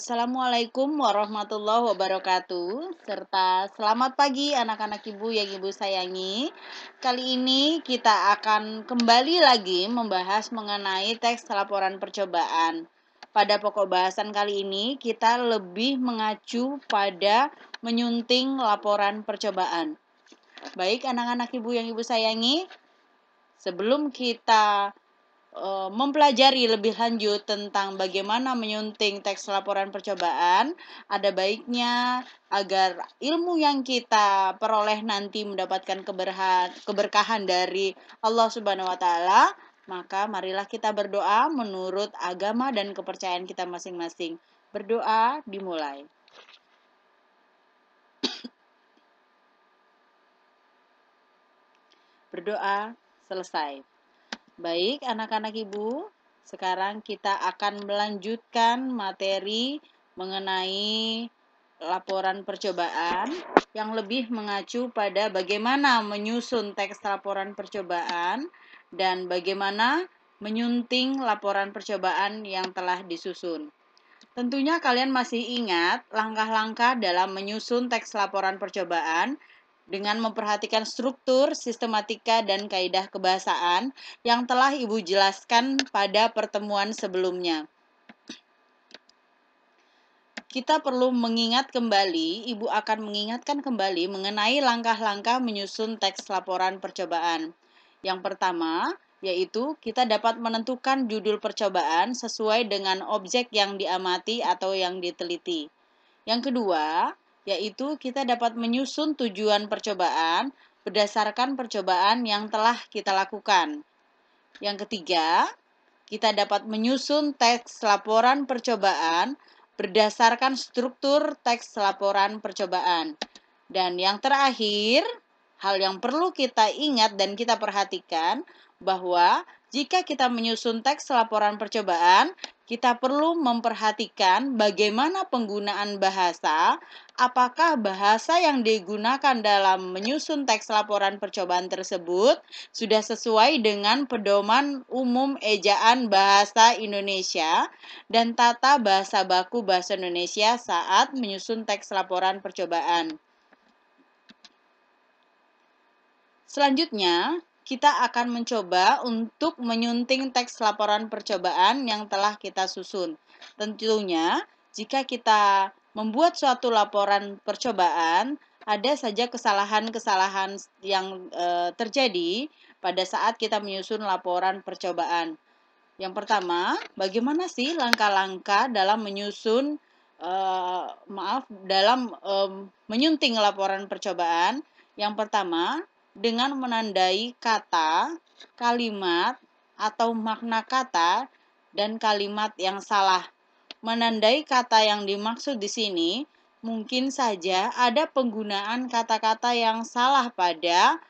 Assalamualaikum warahmatullahi wabarakatuh, serta selamat pagi anak-anak ibu yang ibu sayangi. Kali ini kita akan kembali lagi membahas mengenai teks laporan percobaan. Pada pokok bahasan kali ini kita lebih mengacu pada menyunting laporan percobaan. Baik anak-anak ibu yang ibu sayangi, sebelum kita mempelajari lebih lanjut tentang bagaimana menyunting teks laporan percobaan, ada baiknya agar ilmu yang kita peroleh nanti mendapatkan keberkahan dari Allah Subhanahu wa taala, maka marilah kita berdoa menurut agama dan kepercayaan kita masing-masing. Berdoa dimulai. Berdoa selesai. Baik, anak-anak ibu, sekarang kita akan melanjutkan materi mengenai laporan percobaan yang lebih mengacu pada bagaimana menyusun teks laporan percobaan dan bagaimana menyunting laporan percobaan yang telah disusun. Tentunya kalian masih ingat langkah-langkah dalam menyusun teks laporan percobaan dengan memperhatikan struktur, sistematika, dan kaidah kebahasaan yang telah Ibu jelaskan pada pertemuan sebelumnya. Kita perlu mengingat kembali, Ibu akan mengingatkan kembali mengenai langkah-langkah menyusun teks laporan percobaan. Yang pertama, yaitu kita dapat menentukan judul percobaan sesuai dengan objek yang diamati atau yang diteliti. Yang kedua, yaitu kita dapat menyusun tujuan percobaan berdasarkan percobaan yang telah kita lakukan. Yang ketiga, kita dapat menyusun teks laporan percobaan berdasarkan struktur teks laporan percobaan. Dan yang terakhir, hal yang perlu kita ingat dan kita perhatikan bahwa jika kita menyusun teks laporan percobaan, kita perlu memperhatikan bagaimana penggunaan bahasa, apakah bahasa yang digunakan dalam menyusun teks laporan percobaan tersebut sudah sesuai dengan pedoman umum ejaan bahasa Indonesia dan tata bahasa baku bahasa Indonesia saat menyusun teks laporan percobaan. Selanjutnya, kita akan mencoba untuk menyunting teks laporan percobaan yang telah kita susun. Tentunya, jika kita membuat suatu laporan percobaan, ada saja kesalahan-kesalahan yang terjadi pada saat kita menyusun laporan percobaan. Yang pertama, bagaimana sih langkah-langkah dalam menyusun menyunting laporan percobaan? Yang pertama, dengan menandai kata, kalimat, atau makna kata dan kalimat yang salah. Menandai kata yang dimaksud di sini mungkin saja ada penggunaan kata-kata yang salah pada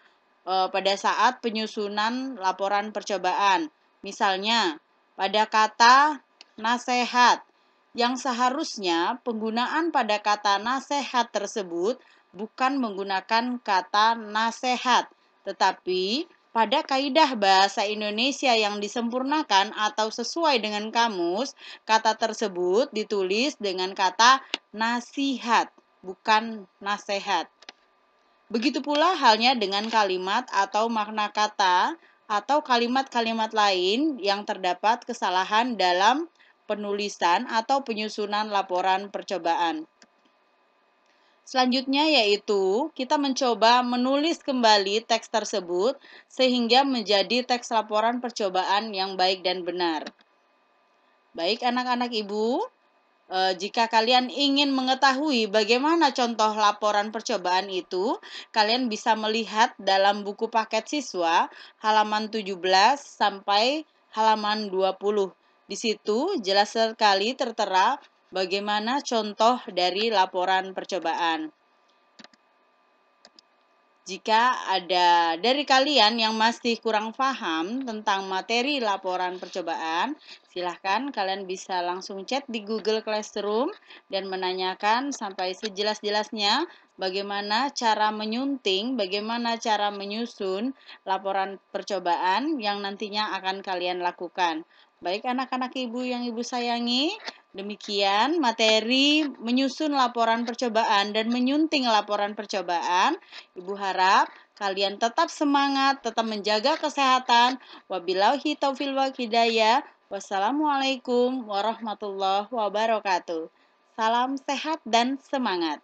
saat penyusunan laporan percobaan. Misalnya, pada kata nasihat, yang seharusnya penggunaan pada kata nasihat tersebut bukan menggunakan kata nasihat, tetapi pada kaidah bahasa Indonesia yang disempurnakan atau sesuai dengan kamus, kata tersebut ditulis dengan kata nasihat, bukan nasihat. Begitu pula halnya dengan kalimat atau makna kata atau kalimat-kalimat lain yang terdapat kesalahan dalam penulisan atau penyusunan laporan percobaan. Selanjutnya yaitu kita mencoba menulis kembali teks tersebut sehingga menjadi teks laporan percobaan yang baik dan benar. Baik anak-anak ibu, jika kalian ingin mengetahui bagaimana contoh laporan percobaan itu, kalian bisa melihat dalam buku paket siswa halaman 17 sampai halaman 20. Di situ jelas sekali tertera bagaimana contoh dari laporan percobaan. Jika ada dari kalian yang masih kurang paham tentang materi laporan percobaan, silahkan kalian bisa langsung chat di Google Classroom dan menanyakan sampai sejelas-jelasnya bagaimana cara menyunting, bagaimana cara menyusun laporan percobaan yang nantinya akan kalian lakukan. Baik anak-anak ibu yang ibu sayangi, Demikian materi menyusun laporan percobaan dan menyunting laporan percobaan. Ibu harap kalian tetap semangat, tetap menjaga kesehatan. Wabillahi taufiq wal hidayah. Wassalamualaikum warahmatullahi wabarakatuh. Salam sehat dan semangat.